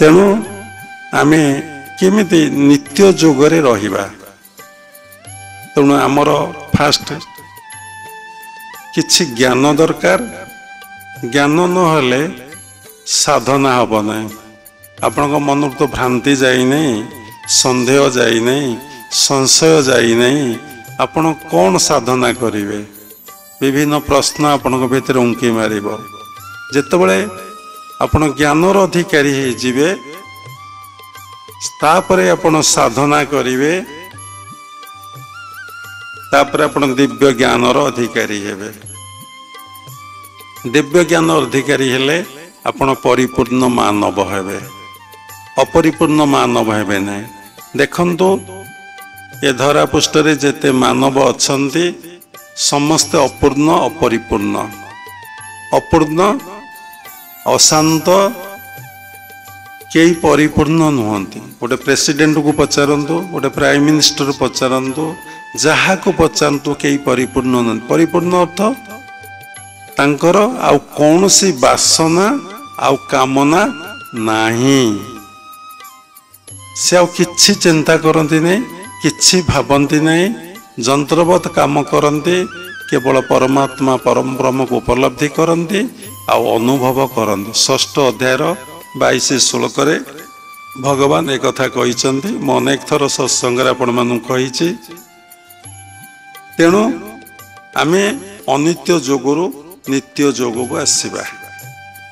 तेणु आमे केमिति नित्य जोगरे रहिबा तेणु आमर फास्ट किछि ज्ञान दरकार ज्ञान नहले साधना हब नहीं आपण मन तो भ्रांति जाई नहीं संदेह जाई नहीं संशय जाई नहीं आपण कौन साधना करिवे विभिन्न प्रश्न आपण भीतर उंकी मारिब जेतेबेले आपण ज्ञानर अधिकारी हो जिवे तापरे आपण साधना करिवे तापरे आपण दिव्य ज्ञानर अधिकारी हेबे दिव्य ज्ञान अधिकारी हेले आपण परिपूर्ण मानव हेबे अपरिपूर्ण मानव हेबे नहीं देखंतु ये धरा पृष्ठ रे जेते मानव अछंती समस्त अपूर्ण अपरिपूर्ण अपूर्ण अशांत कई परिपूर्ण नुहंती गोटे प्रेसिडेंट को पचारंतु गोटे प्राइम मिनिस्टर पचारंतु जहा को पचारंतु कई परिपूर्ण न परिपूर्ण अर्थ तांकर आउ कौन सी वासना आउ कामना नहीं से आउ किछि चिंता करती नहीं किछि भावती नहीं जंत्रवत काम करती केवल परमात्मा परम ब्रह्म को उपलब्धि करती आउ अनुभव करती 6ठ अध्याय 22 श्लोक रे भगवान एक कथा कहिसंती मैं अनेक थर सत्संग आपण मानु कहिछि तेणु आमे अनित्य जोगरु नित्य जोग को आसवा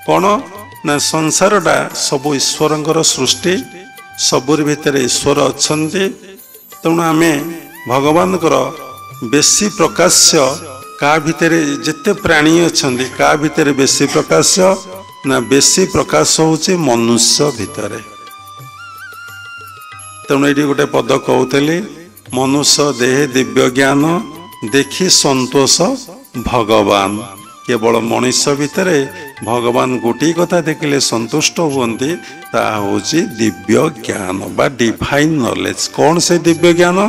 कौन ना संसारटा सब ईश्वर सृष्टि सबुर भितर ईश्वर अच्छे तेणु आम भगवान बेसी प्रकाश्य का भितर जिते प्राणी अच्छा का भितर बेसी प्रकाश्य ना बेसी प्रकाश होची मनुष्य भितर तेणु ये गोटे पद कहते मनुष्य देह दिव्य ज्ञान देखी संतोष भगवान केवल मनुष्य भितर भगवान गोटे कथा देखिले संतुष्ट हुंती ता होची दिव्य ज्ञान बा डिवाइन नॉलेज कौन से दिव्य ज्ञान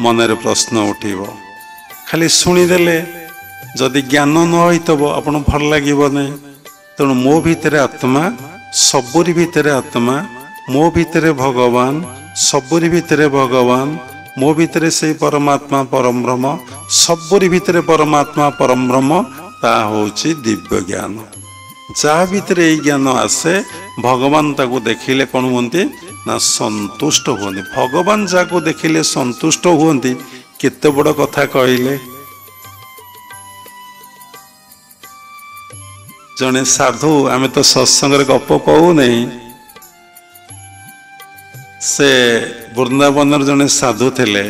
मनरे प्रश्न उठिबो खाली शुणीदेले जदि ज्ञान न होइतबो आपण भल लागिबो नै तेणु मो भितर आत्मा सबुरी भितर आत्मा मो भितर भगवान सबुरी भितर भगवान मो भितर से परमात्मा परम ब्रह्म सबुरी भितर परमात्मा परम ब्रह्म ता होची दिव्य ज्ञान जहाँ भितर ये ज्ञान आसे भगवान ताको देखिले कौन हुंती ना संतुष्ट हुंती भगवान जाको देखिले संतुष्ट हुंती केते बड़ कथा कहले जने साधु आमे तो सत्संग रे गप कहू नहीं से वृंदावन जने साधु थिले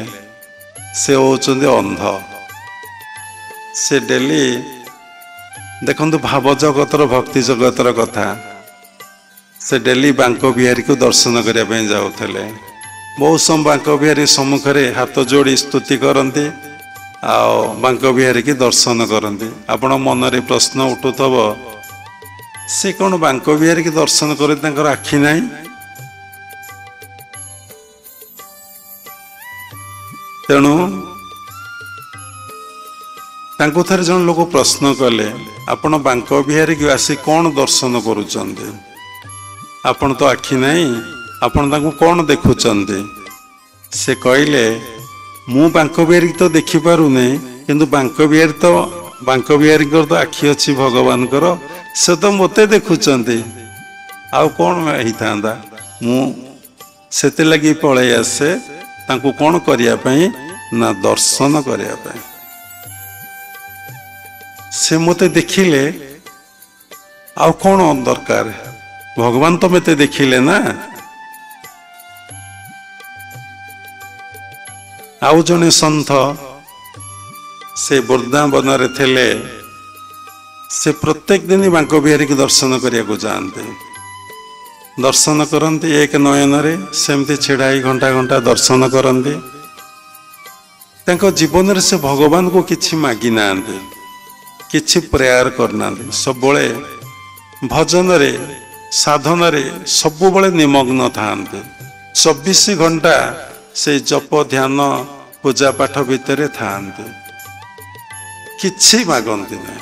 से होचंदी अंध से डेली देखंतु भाव जगतर भक्ति जगतर कथा से डेली बांको बिहारी को दर्शन करने पे जाउथले बहुत समय बांको बिहारी सम्मुखरे हाथ जोड़ी स्तुति करती आओ बांको बिहारी की दर्शन करती आपण मनरे प्रश्न उठुथब से कौन बांको बिहारी की दर्शन करते आखि नहीं तेणु तांको थरे जन लोक प्रश्न कले आपण बांको बिहारी की आसी कौन दर्शन करुचंती आपण तो आखि नहीं आपण तांको कौन देखुचंती से कहले मु बांको बिहारी तो देखि पारु नहीं किंतु बांको बिहारी तो आखि अच्छी भगवान कर से तो मते देखुचंती आउ कौन होइथांदा मु सेते लगी पळे आसे तांको कौन करिया पई ना दर्शन करिया पई से मते देखिले आउ कौन दरकार भगवान तो मते देखिले ना आउ जने संत से वृंदावन रे थिले से प्रत्येक दिन बांको बिहारी की दर्शन करिया को जानते दर्शन करती एक नयन रे सेमती छिड़ाई घंटा घंटा दर्शन करती तांको जीवन रे से भगवान को किछि मागी नांती किछि प्रेयर करना सबले भजन रे साधन रे सबुबले निमग्न थांते 24 घंटा से जप ध्यान पूजा पाठ भितर थांते किछि मागंती नहीं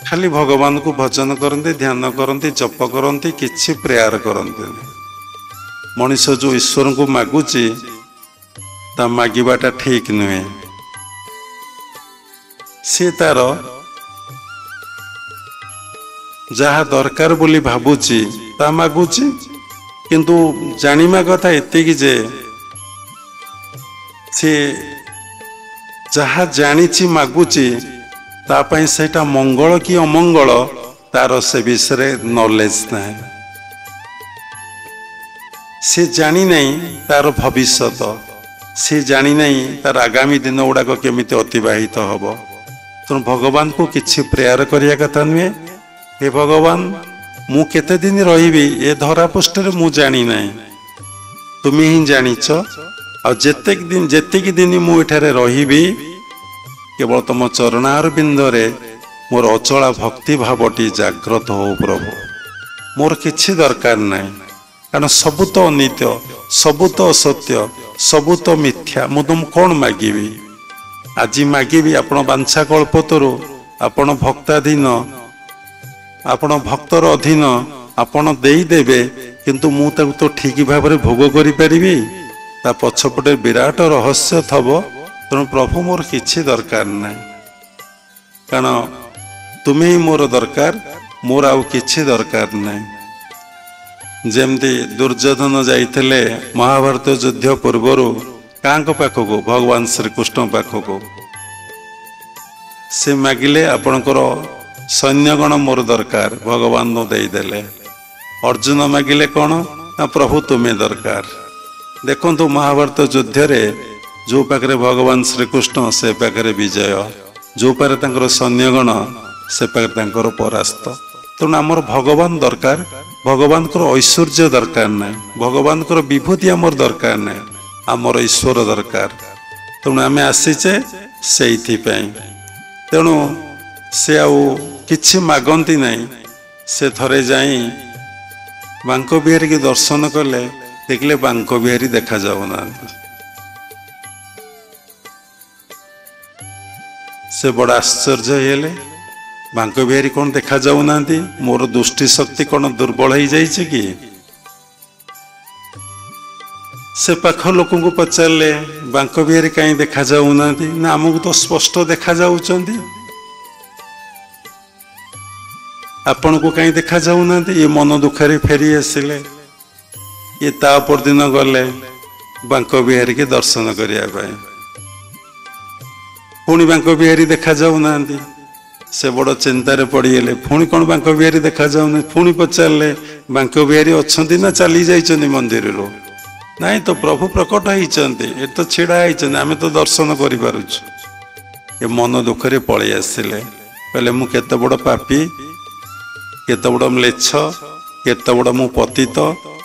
खाली भगवान को भजन करते, ध्यान करते, जप करते, किसी प्रेयर करते। मनीष जो ईश्वर को मागुची ता मागिबाटा ठीक नुहे। सी तार जहा दरकार बोली भाबुची ता मागुची, किंतु जानिमा कथा एतिकी जे सी जहा जानिची मागुची तापाई सेटा मंगल कि अमंगल तार से विषय नॉलेज ना। से जानी नहीं तार भविष्यत, से जानी नहीं तार आगामी दिन गुड़ाक केमिति अतिबाहित हम। तेणु भगवान को किसी प्रेयर करिया कथा नुहे। हे भगवान मु केते दिन रहिबी ए धरा पृष्ठरे मु जानी नहीं, तुम ही जानिच। आ जेतिकी दिन मु एठारे रहिबी केवल तुम चरणार बिंदरे मोर अचला भक्ति भावटी जाग्रत हो प्रभु। मोर किछि दरकार नहीं, कारण सबु तो अनित्य, सबु तो असत्य, सबु तो मिथ्या। मु तुम कौन मागिबी? आज मागिबी आपण बांछा कल्पतरु, आपण भक्ताधीन, आपण भक्तर अधीन, आपण देदेवे, किंतु मु ताकु तो ठीक भाव में भोग करि परिबी? ता पछपटे विराट रहस्य थब। तेणु प्रभु मोर किछि दरकार नहीं, कारण तुम्हें ही मोर दरकार, मोर आउ किछि दरकार नहीं। जेमती दुर्योधन जाइथिले महाभारत युद्ध पूर्वर कांक पाखक, भगवान श्रीकृष्ण पाखक। से मागिले आपणकर सैन्यगण मोर दरकार, भगवान नो देदेले। अर्जुन मागिले कौन ना प्रभु तुम्हें दरकार। देखो महाभारत युद्ध रे जो पाखे भगवान श्रीकृष्ण से पाखे विजय, जो पाखे तांकर सैन्यगण से पाखे तांकर परास्त। तेणु आमर भगवान दरकार, भगवान को ऐश्वर्य दरकार नहीं, भगवान को विभूति आमर दरकार नहीं, आमर ईश्वर दरकार। तेणु आम आसीचे से। तेणु से आउ किछि मागंती नहीं। से थरे जाई बांक बिहारी की दर्शन कले, देखले बांक बिहारी देखा जाऊना। से बड़ा आश्चर्य हेले, बांक बिहारी कौन देखा जाऊना? मोर दृष्टि शक्ति कौन दुर्बल हो जाइए कि? से पाख लोक को पचारे बांक बिहारी कहीं देखा जाऊना ना? आमको तो स्पष्ट देखा जाउचंदी, आपण को कहीं देखा जाऊना? ये मन दुखारी फेरी आसिले, ये तापर दिन गले बांक बिहारी के दर्शन करने। पुणी बांक बिहारी देखा जाऊना, से बड़ चिंतार पड़गले। पुणी कौन बांक बिहारी देखा जाऊना? पुणी पचारे बांक बिहारी अच्छा ना चली जाइए मंदिर रू? नाई तो प्रभु प्रकट होती, ये तो छिड़ा होती, आम तो दर्शन कर। मन दुखरे पलि आसिले, कहले मु केते बड़ पापी, केते बड़ म्लेच्छ, केते बड़ मु पतित।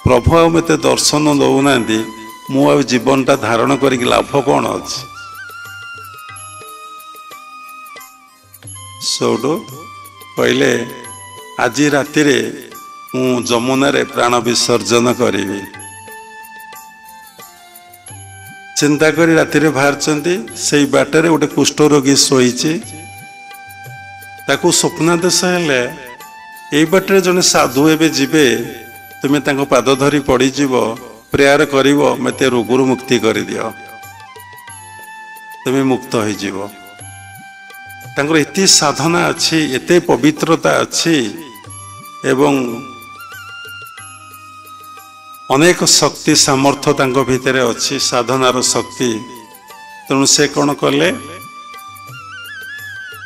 प्रभु आ मते दर्शन दौना, मु आ जीवनटा धारण कर लाभ कौन अच्छी? सौडू कहले आज राति मु जमुना रे प्राण विसर्जन करी। चिंता करी राति बाहर से बाटर गोटे कुष्ठ रोगी शोची, ताकू स्वप्नादेश हेले यही बाटर जने साधु एवं जीवे, तुम्हें तांको पाद धरी पड़ीज प्रेयर कर मते रोगुरु मुक्ति कर दियो, तुम्हें मुक्त हो। तांकर एते साधना अच्छी, एते पवित्रता अच्छी, एवं अनेक शक्ति सामर्थ्य तांको भितर अच्छी, साधनार शक्ति। तेणु से कौन कले,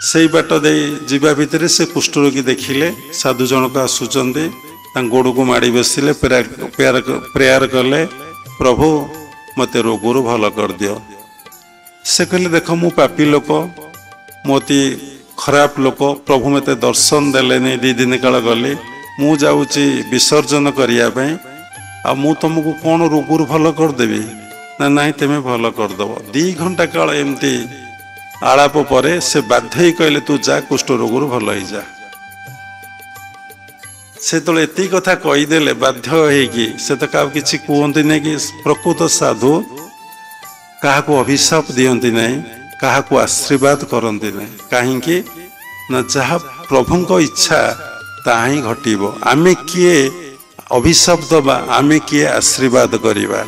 से बाट दे जीवा भितर से कुष्ठरोगी देखिले, साधु जनक आसुचंदी, गोड़ को माड़ी बसिले, प्रेयर कले, प्रभु मते रोगरु भल कर दियो। से कहले देख मु पापी लोक, मोती खराब लोक, प्रभु मते दर्शन देले नहीं। 2 दिन काल गली मु जाऊँगी विसर्जन करने, आ मु तुमको कौन रोगरु भल करदेवी ना? नहीं तुम्हें भल करदेव। 2 घंटा काल एमती आलाप परे से बाध्य कहले तू जा कुष्ठ रोगरु भल हो जा। से तो एति कथा कहीदेले बाध्य होगी, से तो क्या किसी कहते नहीं कि प्रकृत साधु क्या अभिशाप दियंती नहीं, क्या आशीर्वाद करती नहीं। कहीं ନା ଯାହା ପ୍ରଭୁଙ୍କ ଇଚ୍ଛା ତାହା ହିଁ ଘଟିବ। ଆମେ କିଏ ଅଭିଶାପ ଦେବା, ଆମେ କିଏ ଆଶୀର୍ବାଦ କରିବା?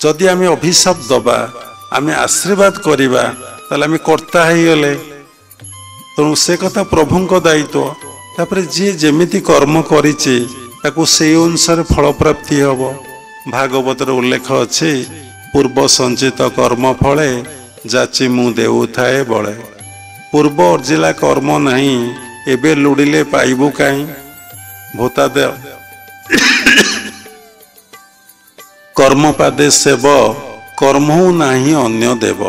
ଯଦି ଆମେ ଅଭିଶାପ ଦେବା, ଆମେ ଆଶୀର୍ବାଦ କରିବା, ତାହେଲେ ଆମେ କର୍ତ୍ତା ହେଇଗଲେ। ତେଣୁ ସେ କଥା ପ୍ରଭୁଙ୍କ ଦାୟିତ୍ୱ। ତାପରେ ଯିଏ ଯେମିତି କର୍ମ କରିଛି ତାକୁ ସେଇ ଅନୁସାରେ ଫଳ ପ୍ରାପ୍ତି ହେବ। ଭାଗବତରେ ଉଲ୍ଲେଖ ଅଛି, ପୂର୍ବ ସଞ୍ଚିତ କର୍ମ ଫଳେ ଯାଚି ମୁଁ ଦେଉଥାଏ ବଳେ। ପୂର୍ବ ଅର୍ଜିଲା କର୍ମ ନାହିଁ, ଏବେ ଲୁଡ଼ିଲେ ପାଇବୁ କାହିଁ। ଭୂତାଦେବ କର୍ମ ପାଦେ ସେବ, କର୍ମହୁ ନାହିଁ ଅନ୍ୟ ଦେବ।